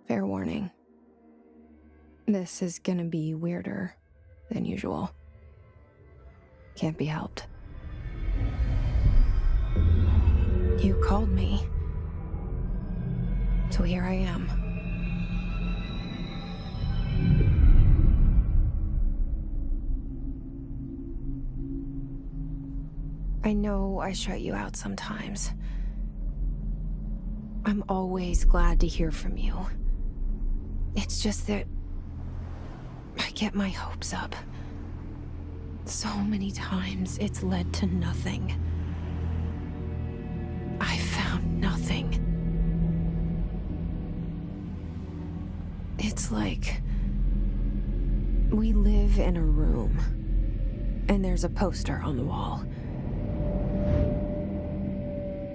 Fair warning. This is gonna be weirder than usual. Can't be helped. You called me. So here I am. I know I shut you out sometimes. I'm always glad to hear from you. It's just that I get my hopes up. So many times it's led to nothing. I found nothing. It's like we live in a room, and there's a poster on the wall.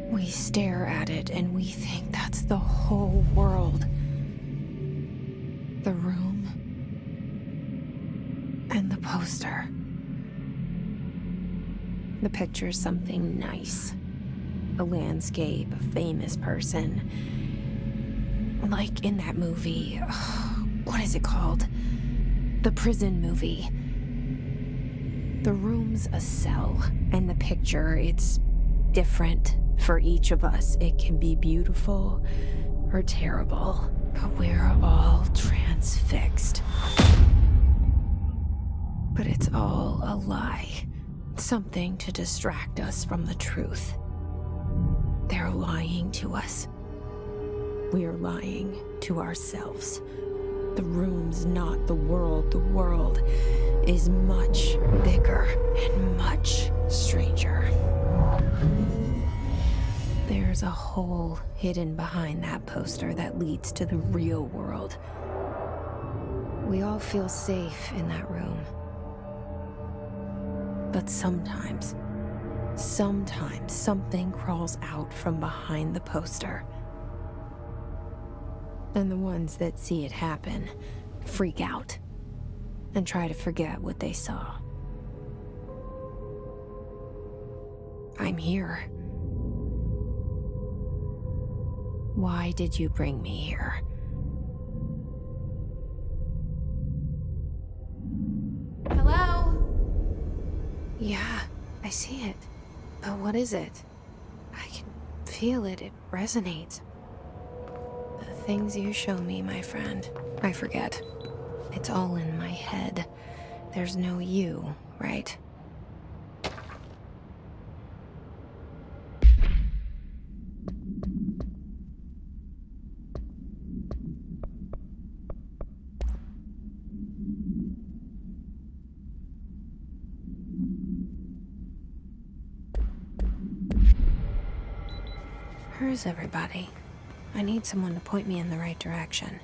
We stare at it and we think that's the whole world. The room and the poster. The picture's something nice. A landscape, a famous person. Like in that movie, what is it called? The prison movie. The room's a cell, and the picture, it's different for each of us. It can be beautiful or terrible, but we're all transfixed. But it's all a lie. Something to distract us from the truth. They're lying to us. We're lying to ourselves. The room's not the world. The world is much bigger and much stranger. There's a hole hidden behind that poster that leads to the real world. We all feel safe in that room. But sometimes something crawls out from behind the poster. And the ones that see it happen freak out and try to forget what they saw. I'm here. Why did you bring me here? Hello? Yeah, I see it. But what is it? I can feel it. It resonates. The things you show me, my friend, I forget. It's all in my head. There's no you, right? Where's everybody? I need someone to point me in the right direction.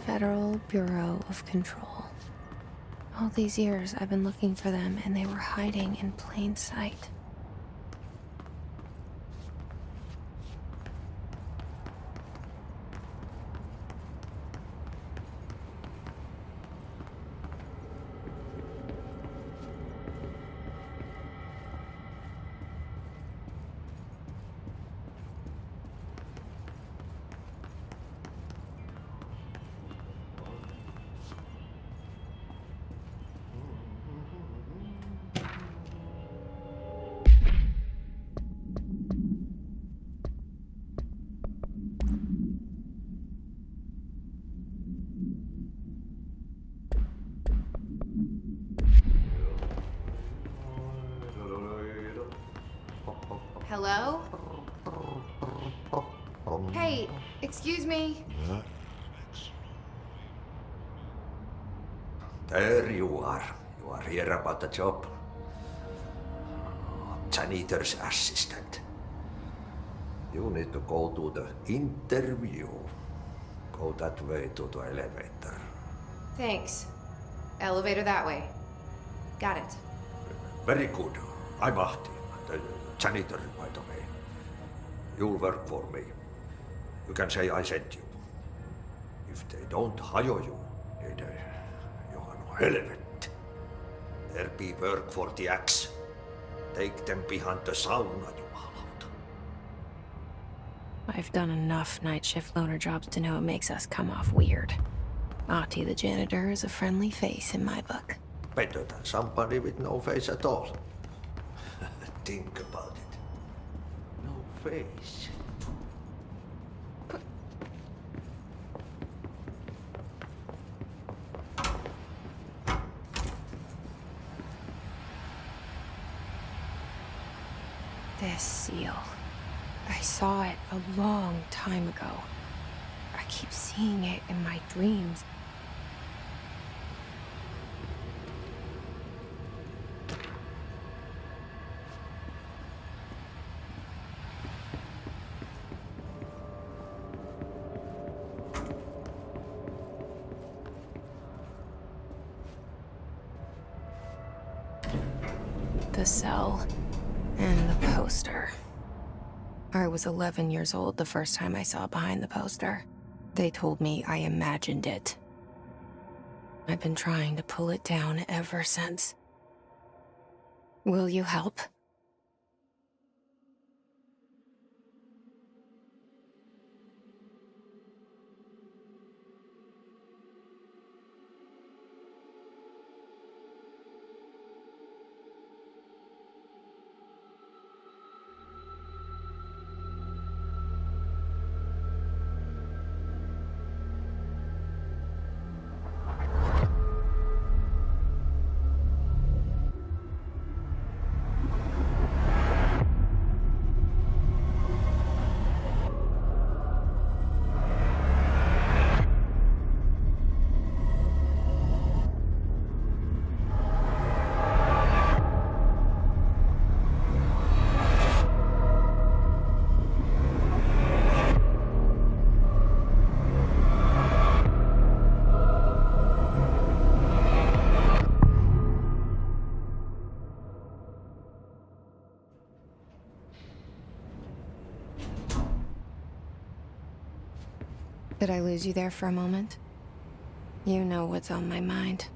Federal Bureau of Control. All these years I've been looking for them, and they were hiding in plain sight. Hello? Hey, excuse me. There you are. You are here about the job. Janitor's assistant. You need to go to the interview. Go that way to the elevator. Thanks. Elevator that way. Got it. Very good. I'm Ahti, the janitor, by the way. You'll work for me. You can say I sent you. If they don't hire you, then you are no relevant. There be work for the axe. Take them behind the sauna, you out. I've done enough night shift loner jobs to know it makes us come off weird. Ahti the janitor is a friendly face in my book. Better than somebody with no face at all. Think about it. No face. This seal. I saw it a long time ago. I keep seeing it in my dreams. The cell and the poster. I was 11 years old the first time I saw behind the poster. They told me I imagined it. I've been trying to pull it down ever since. Will you help? Did I lose you there for a moment? You know what's on my mind.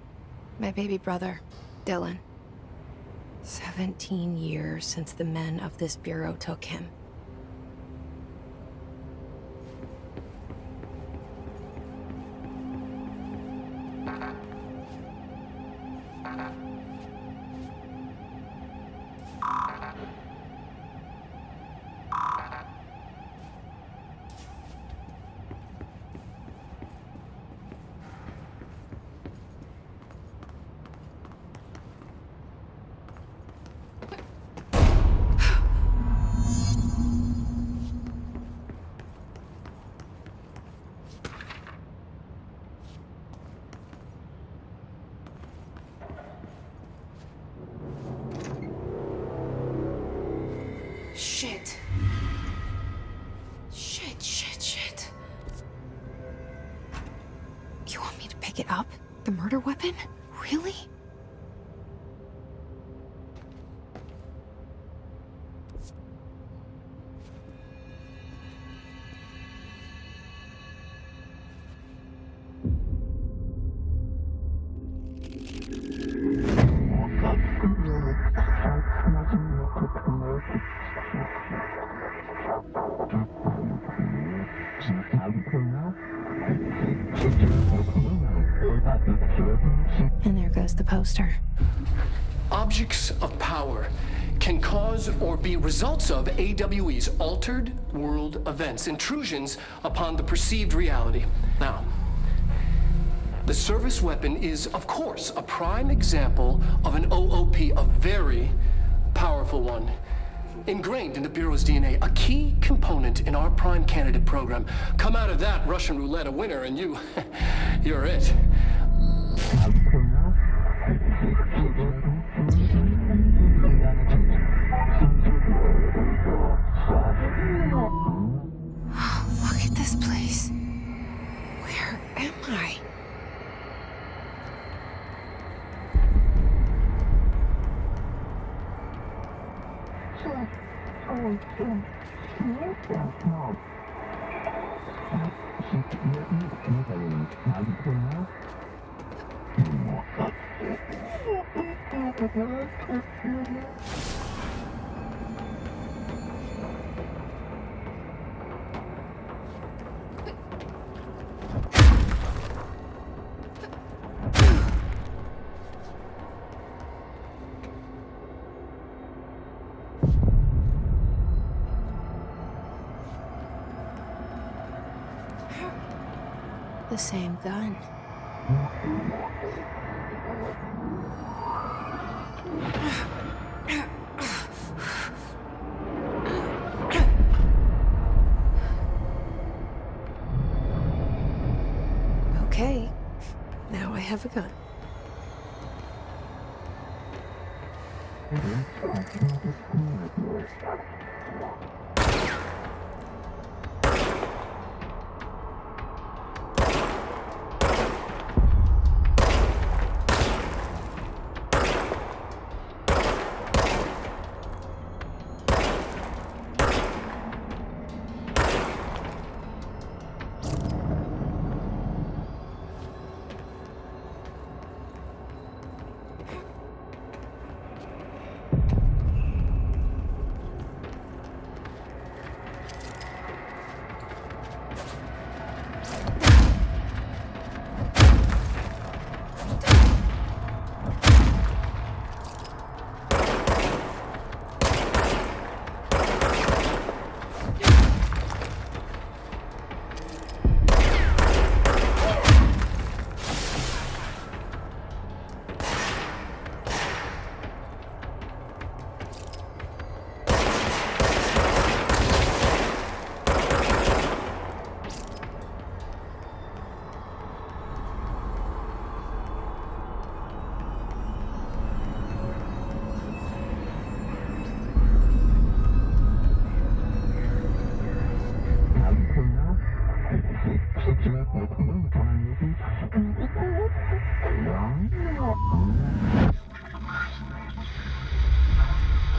My baby brother, Dylan. 17 years since the men of this bureau took him. Shit. Shit. You want me to pick it up? The murder weapon? Really? And there goes the poster. Objects of power can cause or be results of AWE's altered world events, intrusions upon the perceived reality. Now, the service weapon is, of course, a prime example of an OOP, a very powerful one. ingrained in the Bureau's DNA, a key component in our prime candidate program. Come out of that Russian roulette a winner, and you're it. Look at this place. Where am I? The same gun. Okay, now I have a gun.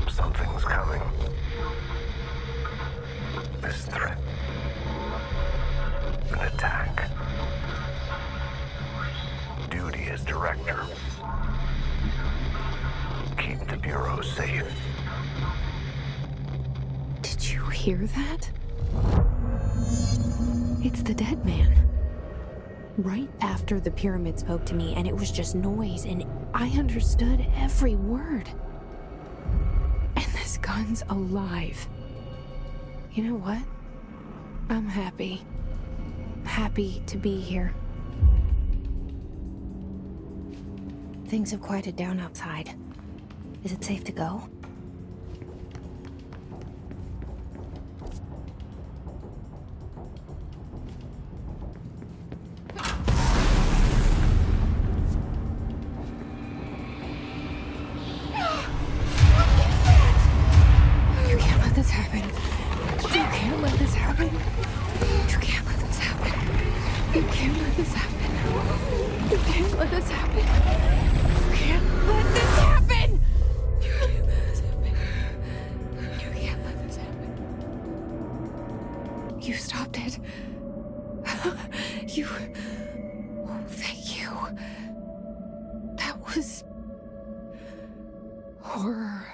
Something's coming. This threat. An attack. Duty as director. Keep the Bureau safe. Did you hear that? It's the dead man. Right after the pyramid spoke to me, and it was just noise, and I understood every word. And this gun's alive. You know what? I'm happy. Happy to be here. Things have quieted down outside. Is it safe to go? You stopped it. You... Oh, thank you. That was... horror.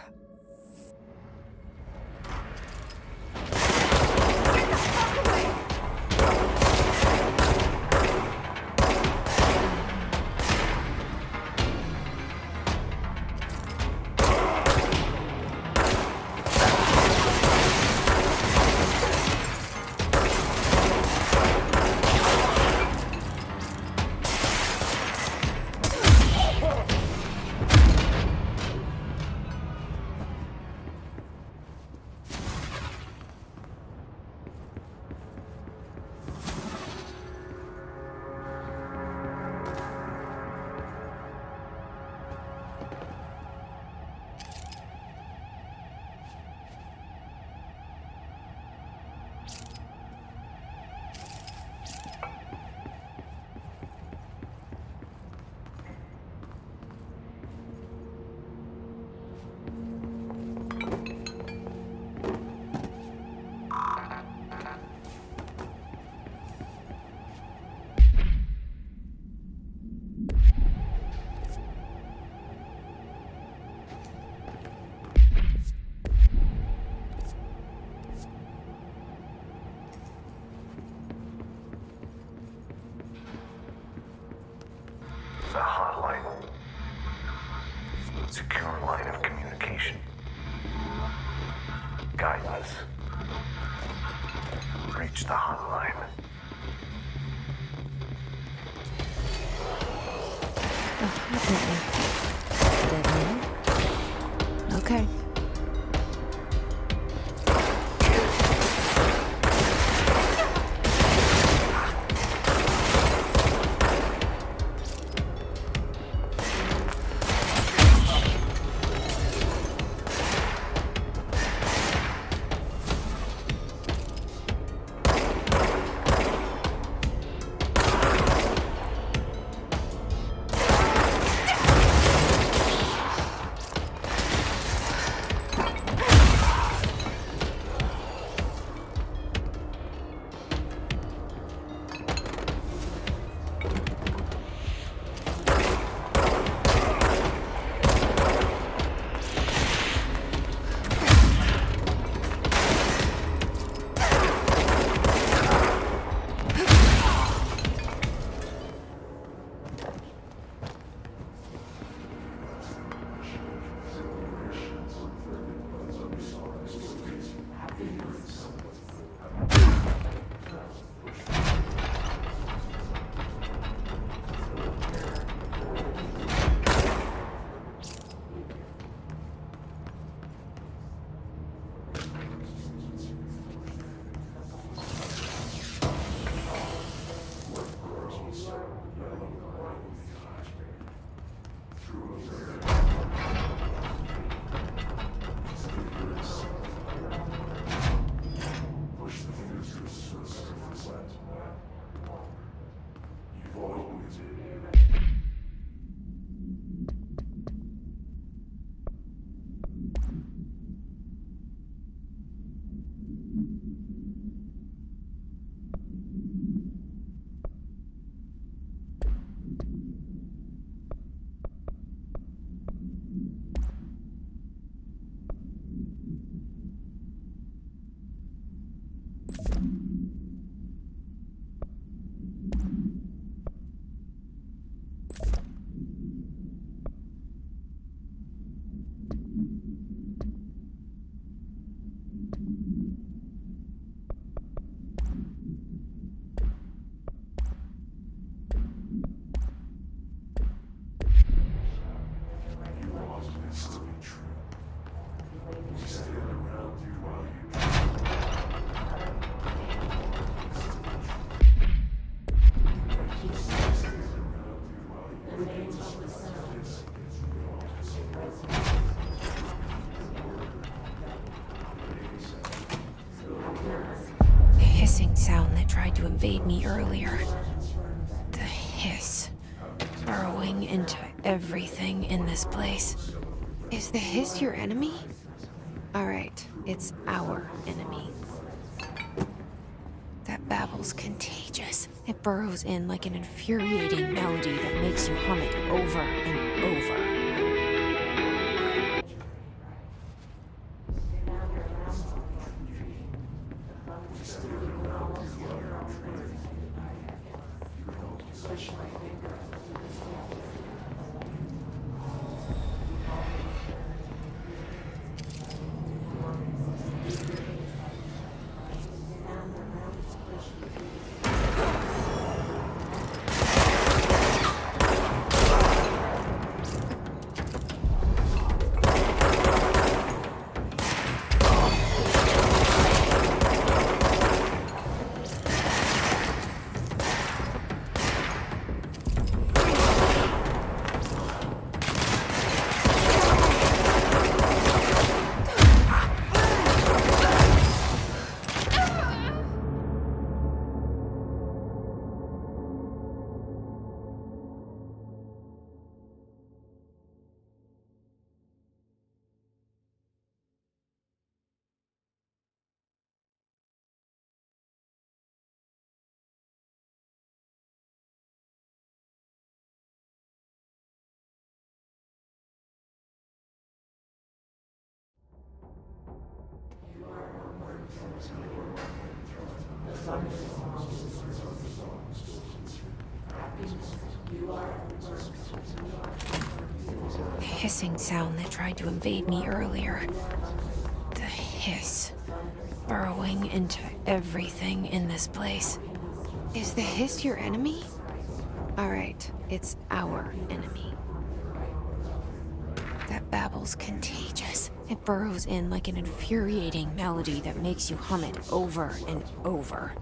a hotline. Secure line of communication. Guidance. Reach the hotline. Okay. Sound that tried to invade me earlier. The hiss. Burrowing into everything in this place. Is the hiss your enemy? Alright, it's our enemy. That babble's contagious. It burrows in like an infuriating melody that makes you hum it over and over. You are hissing sound that tried to invade me earlier. The hiss, burrowing into everything in this place. Is the hiss your enemy? All right, it's our enemy. That babble's contagious. It burrows in like an infuriating melody that makes you hum it over and over.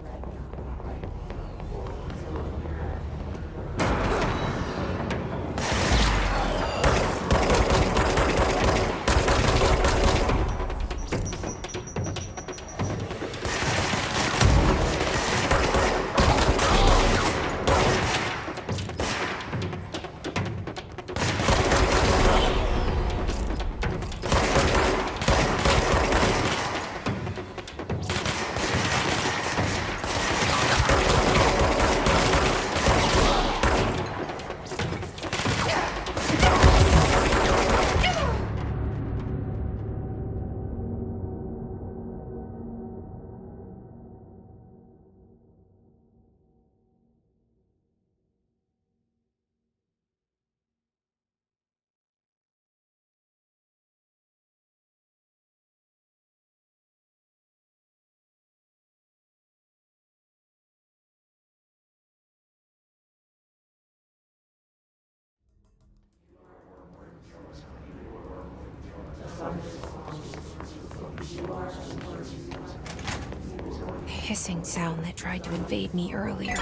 The hissing sound that tried to invade me earlier.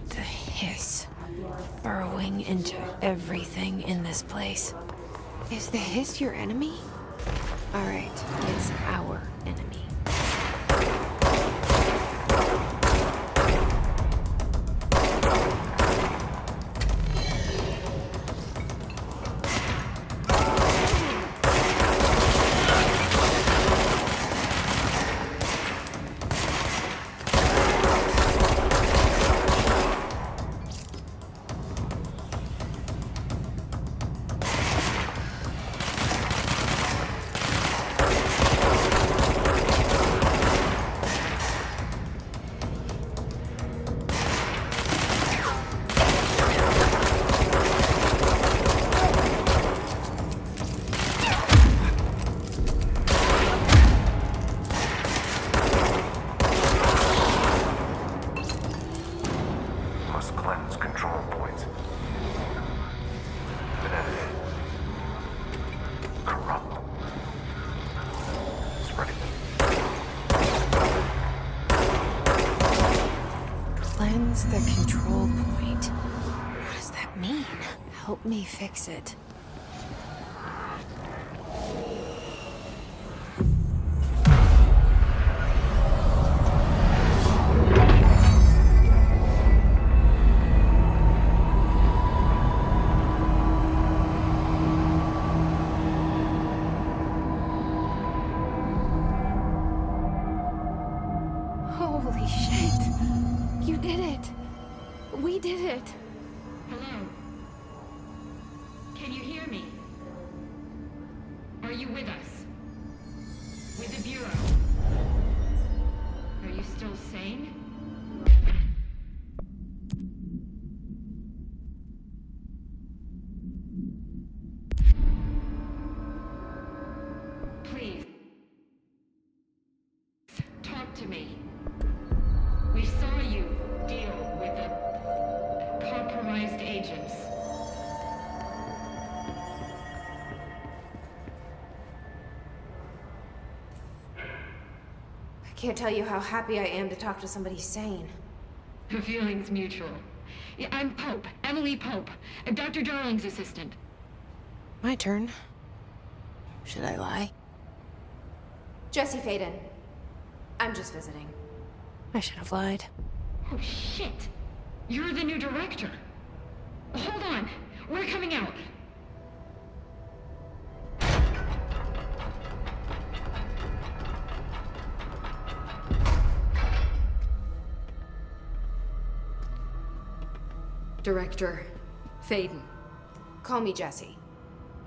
The hiss, burrowing into everything in this place. Is the hiss your enemy? All right, it's our enemy. The control point. What does that mean? Help me fix it. Holy shit! You did it! We did it! Hello? Can you hear me? Are you with us? With the Bureau? Are you still sane? Please. Talk to me. We saw you deal with the compromised agents. I can't tell you how happy I am to talk to somebody sane. The feeling's mutual. Yeah, I'm Pope, Emily Pope, Dr. Darling's assistant. My turn. Should I lie? Jesse Faden. I'm just visiting. I should have lied. Oh, shit. You're the new director. Hold on. We're coming out. Director Faden. Call me Jesse.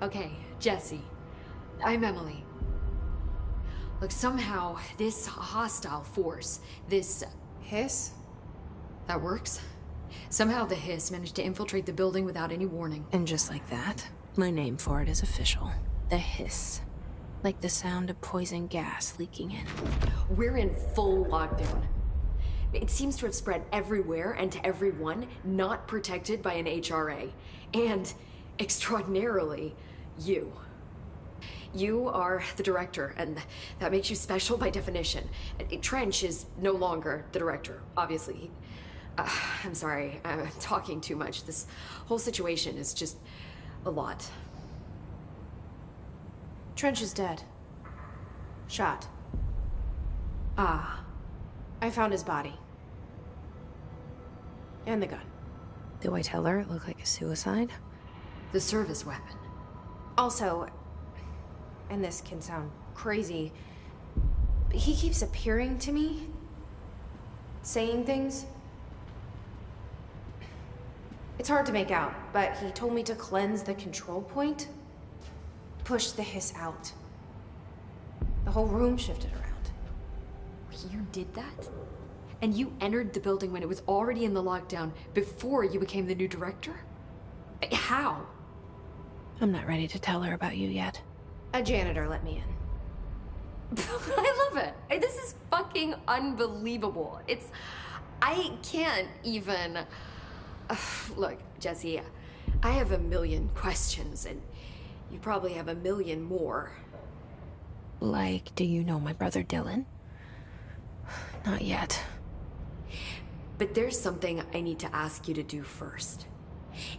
Okay, Jesse. I'm Emily. Look, somehow this hostile force, this Hiss? that works. Somehow the hiss managed to infiltrate the building without any warning. And just like that, My name for it is official. The hiss. Like the sound of poison gas leaking in. We're in full lockdown. It seems to have spread everywhere and to everyone not protected by an HRA. And, extraordinarily, you. You are the director, and that makes you special by definition. Trench is no longer the director, obviously. I'm sorry, I'm talking too much. This whole situation is just a lot. Trench is dead. Shot. Ah. I found his body. And the gun. Do I tell her it looked like a suicide? The service weapon. Also, and this can sound crazy, but he keeps appearing to me, saying things. It's hard to make out, but he told me to cleanse the control point, push the hiss out. The whole room shifted around. You did that? And you entered the building when it was already in the lockdown before you became the new director? How? I'm not ready to tell her about you yet. A janitor let me in. I love it. This is fucking unbelievable. I can't even... Look, Jesse, I have a million questions, and you probably have a million more. Like, do you know my brother Dylan? Not yet. But there's something I need to ask you to do first.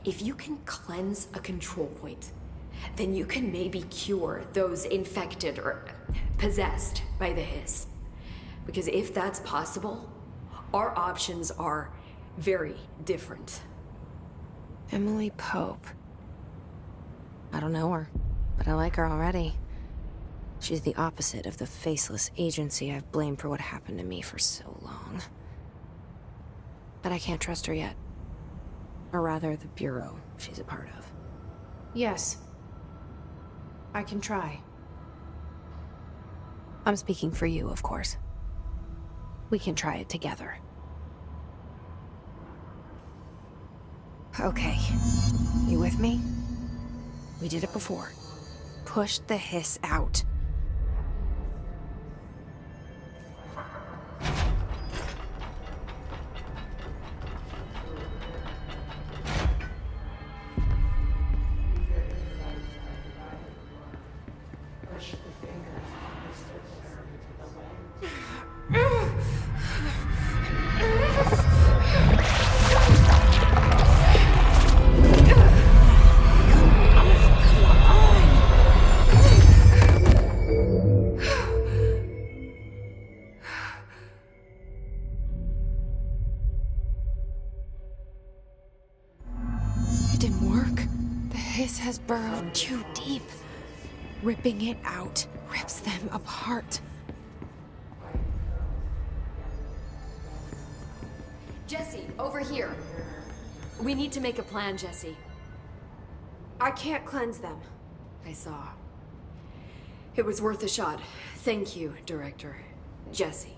If you can cleanse a control point, then you can maybe cure those infected or possessed by the hiss. Because if that's possible, our options are very different. Emily Pope. I don't know her, but I like her already. She's the opposite of the faceless agency I've blamed for what happened to me for so long. But I can't trust her yet. Or rather, the Bureau she's a part of. Yes. I can try. I'm speaking for you, of course. We can try it together. Okay. You with me? We did it before. Push the hiss out. Has burrowed too deep. Ripping it out rips them apart. Jesse, over here. We need to make a plan, Jesse. I can't cleanse them. I saw. It was worth a shot. Thank you, Director. Jesse.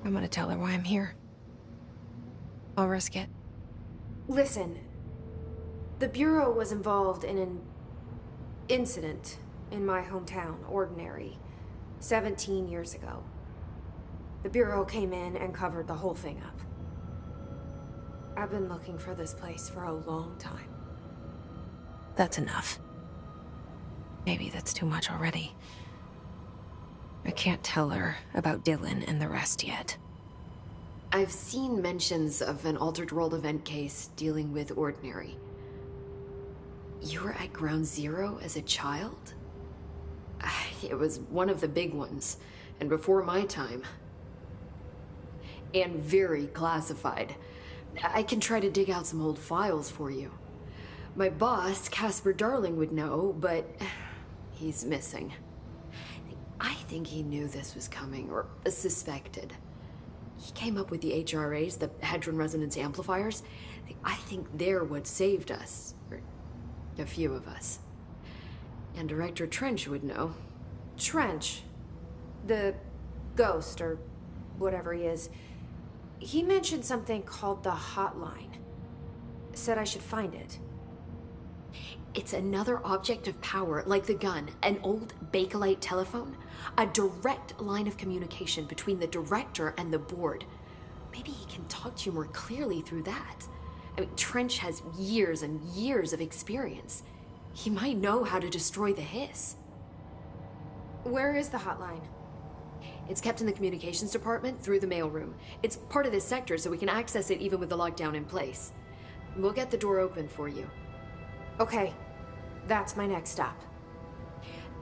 I'm gonna tell her why I'm here. I'll risk it. Listen, the Bureau was involved in an incident in my hometown, Ordinary, 17 years ago. The Bureau came in and covered the whole thing up. I've been looking for this place for a long time. That's enough. Maybe that's too much already. I can't tell her about Dylan and the rest yet. I've seen mentions of an Altered World event case dealing with Ordinary. You were at Ground Zero as a child? It was one of the big ones, and before my time. And very classified. I can try to dig out some old files for you. My boss, Casper Darling, would know, but he's missing. I think he knew this was coming, or suspected. He came up with the HRAs, the Hadron Resonance Amplifiers. I think they're what saved us. Or a few of us. And Director Trench would know. Trench? The ghost, or whatever he is. He mentioned something called the Hotline. said I should find it. It's another object of power, like the gun, an old Bakelite telephone. A direct line of communication between the director and the board. Maybe he can talk to you more clearly through that. I mean, Trench has years and years of experience. He might know how to destroy the hiss. Where is the hotline? It's kept in the communications department through the mailroom. It's part of this sector, so we can access it even with the lockdown in place. We'll get the door open for you. Okay, that's my next stop.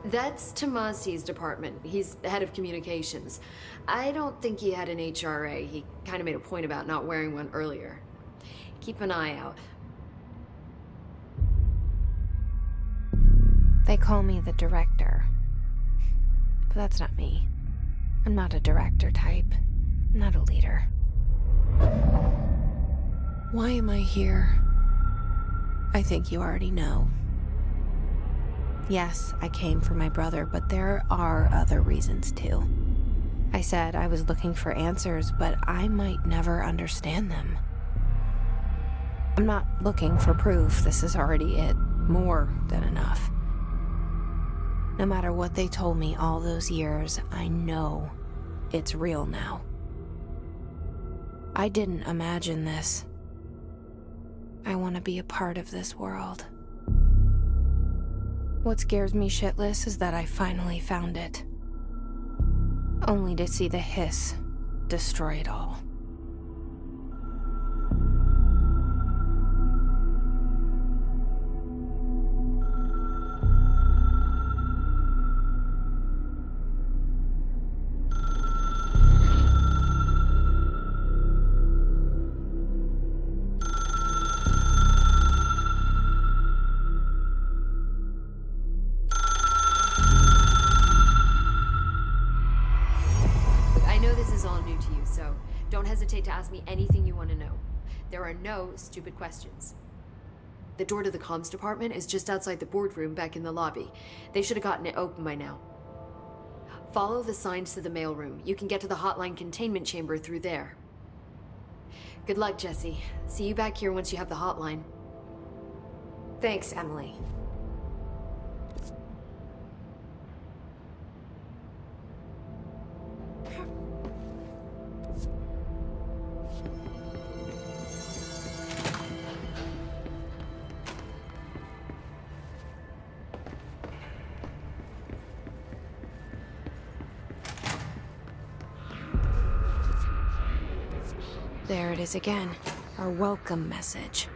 That's Tomasi's department. He's head of communications. I don't think he had an HRA. He kind of made a point about not wearing one earlier. Keep an eye out. They call me the director. But that's not me. I'm not a director type. I'm not a leader. Why am I here? I think you already know. Yes, I came for my brother, but there are other reasons too. I said I was looking for answers, but I might never understand them. I'm not looking for proof. This is already it. More than enough. No matter what they told me all those years, I know it's real now. I didn't imagine this. I want to be a part of this world. What scares me shitless is that I finally found it. Only to see the hiss destroy it all. Don't hesitate to ask me anything you want to know. There are no stupid questions. The door to the comms department is just outside the boardroom back in the lobby. They should have gotten it open by now. Follow the signs to the mailroom. You can get to the hotline containment chamber through there. Good luck, Jesse. See you back here once you have the hotline. Thanks, Emily. There it is again, our welcome message.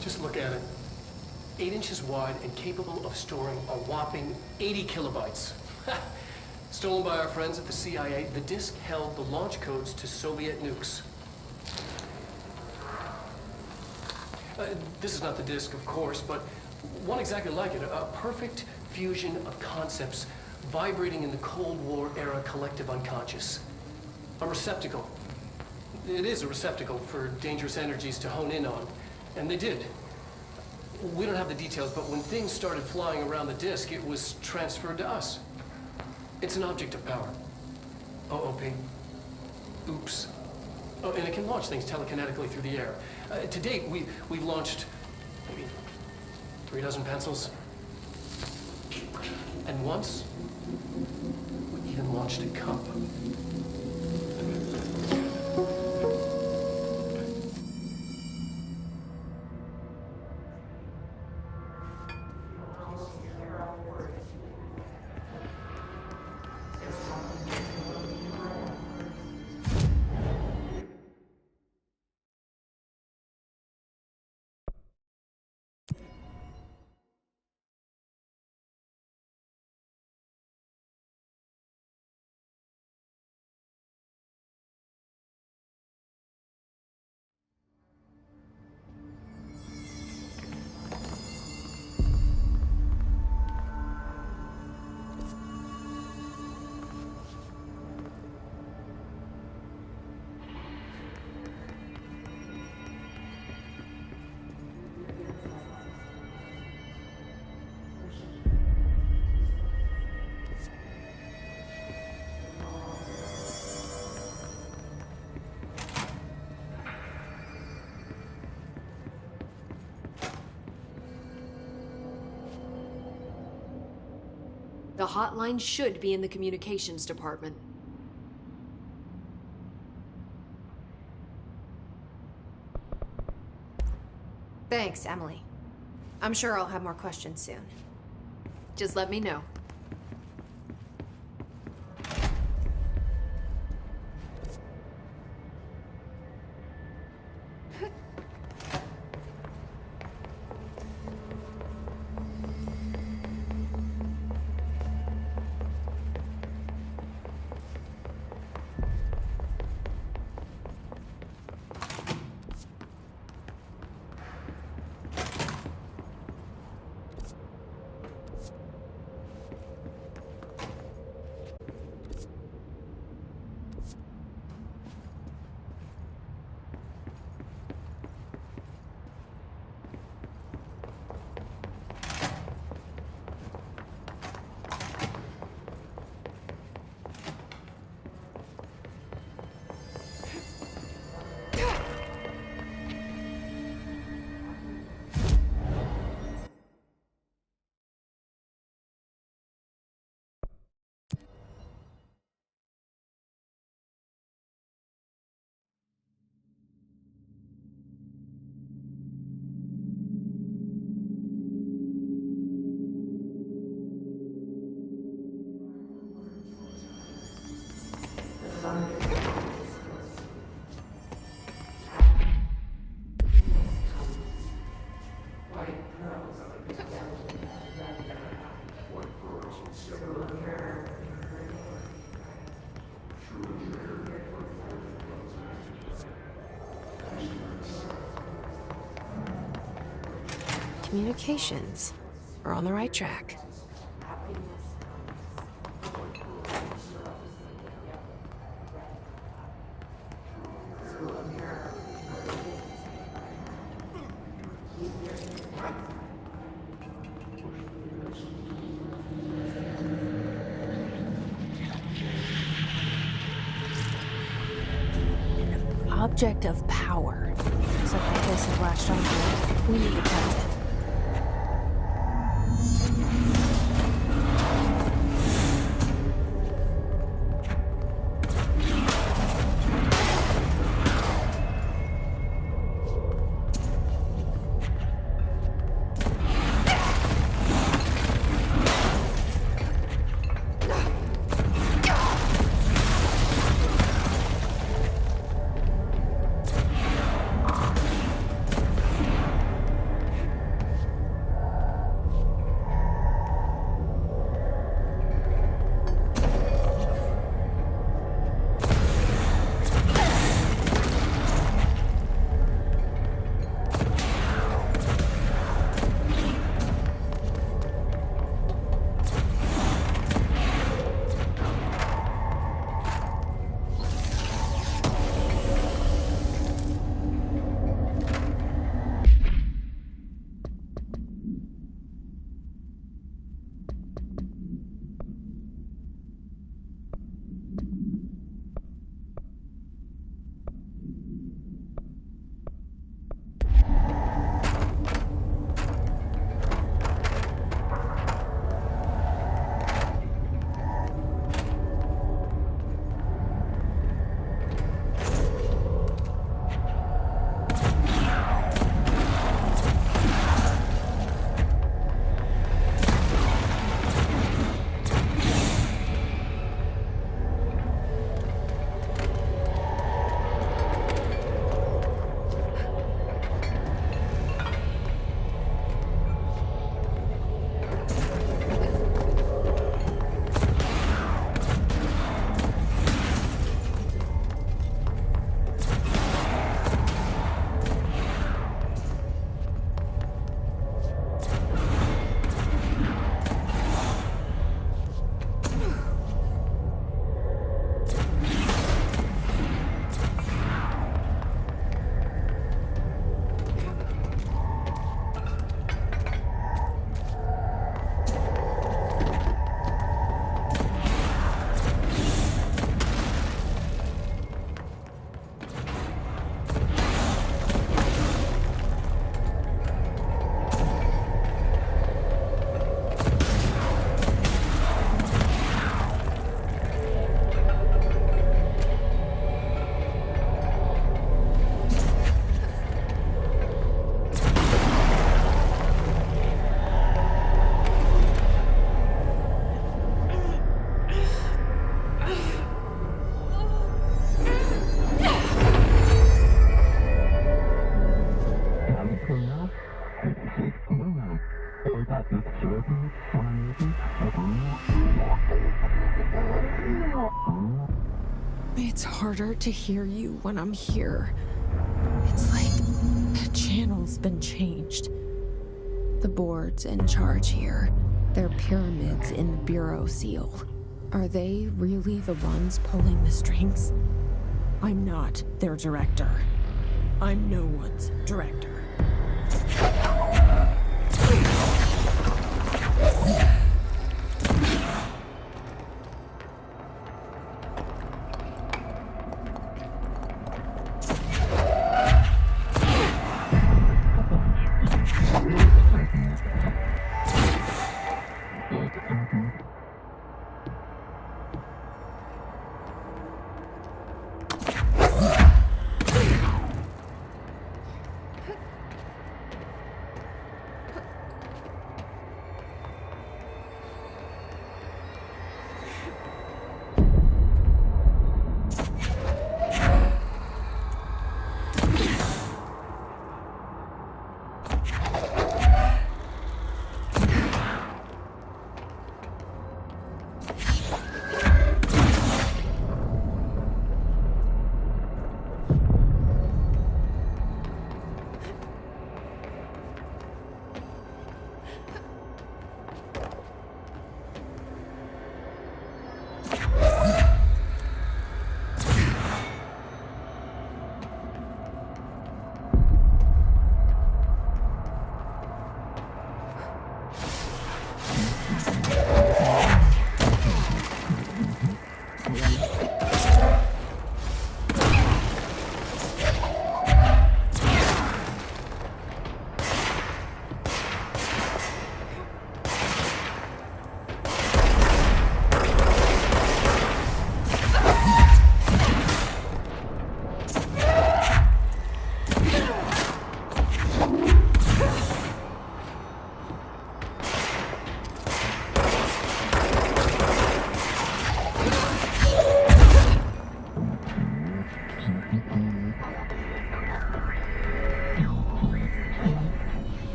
Just look at it. 8 inches wide and capable of storing a whopping 80 kilobytes. Stolen by our friends at the CIA, the disk held the launch codes to Soviet nukes. This is not the disk, of course, but one exactly like it. A perfect fusion of concepts vibrating in the Cold War era collective unconscious. A receptacle. It is a receptacle for dangerous energies to hone in on. And they did. We don't have the details, but when things started flying around the disk, it was transferred to us. It's an object of power. OOP. Oops. Oh, and it can launch things telekinetically through the air. To date, we've launched maybe 3 dozen pencils. And once, we even launched a cup. The hotline should be in the communications department. Thanks, Emily. I'm sure I'll have more questions soon. Just let me know. Communications. We're on the right track. Object of power. Looks like the place is latched onto. We need to test it. It's harder to hear you when I'm here. It's like the channel's been changed. The board's in charge here. They're pyramids in the Bureau seal. Are they really the ones pulling the strings? I'm not their director. I'm no one's director.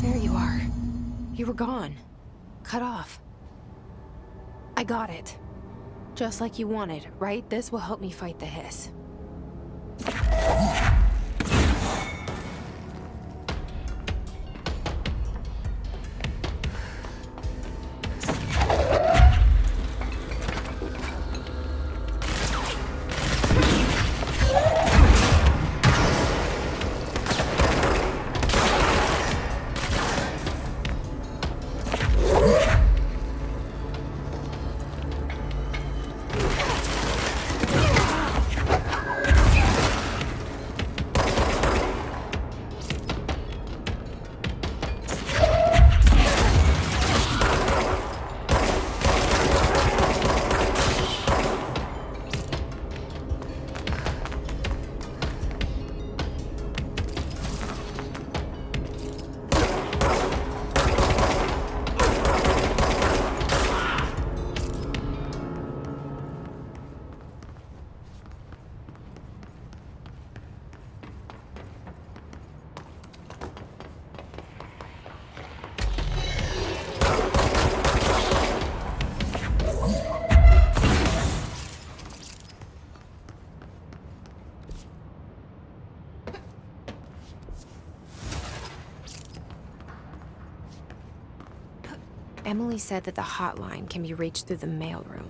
There you are. You were gone. Cut off. I got it. Just like you wanted, right? This will help me fight the hiss. Emily said that the hotline can be reached through the mailroom.